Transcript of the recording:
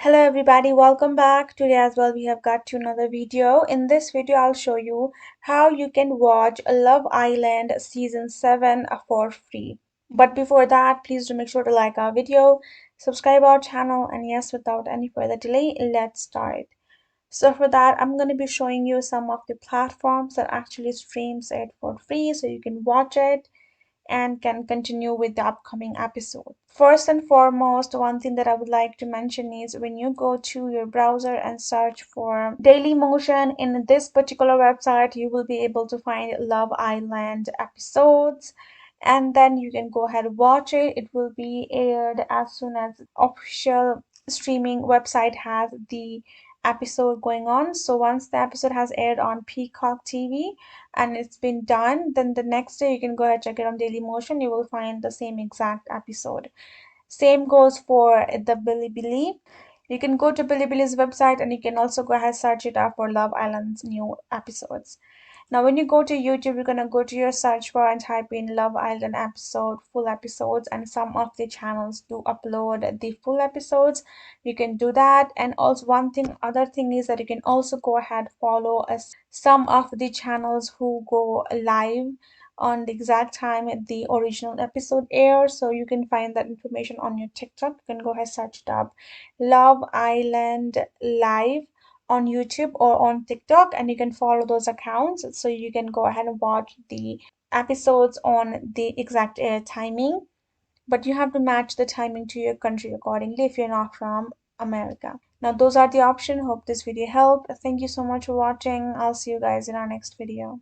Hello everybody, welcome back. Today as well we have got to another video. In this video I'll show you how you can watch Love Island season 7 for free. But before that, please do make sure to like our video, subscribe our channel, and yes, without any further delay, let's start. So for that, I'm going to be showing you some of the platforms that actually streams it for free so you can watch it and can continue with the upcoming episode. First and foremost, one thing that I would like to mention is when you go to your browser and search for Dailymotion in this particular website, you will be able to find Love Island episodes, and then you can go ahead and watch it. It will be aired as soon as official streaming website has the episode going on. So once the episode has aired on Peacock TV and it's been done, then the next day you can go ahead and check it on Dailymotion. You will find the same exact episode. Same goes for the Bilibili. You can go to Bilibili's website and you can also go ahead and search it up for Love Island's new episodes. Now, when you go to YouTube, you're gonna go to your search bar and type in Love Island episode, full episodes, and some of the channels do upload the full episodes. You can do that. And also other thing is that you can also go ahead follow some of the channels who go live on the exact time the original episode airs. So you can find that information on your TikTok. You can go ahead search it up, Love Island Live on YouTube or on TikTok, and you can follow those accounts so you can go ahead and watch the episodes on the exact air timing. But you have to match the timing to your country accordingly if you're not from America. Now, those are the options. Hope this video helped. Thank you so much for watching. I'll see you guys in our next video.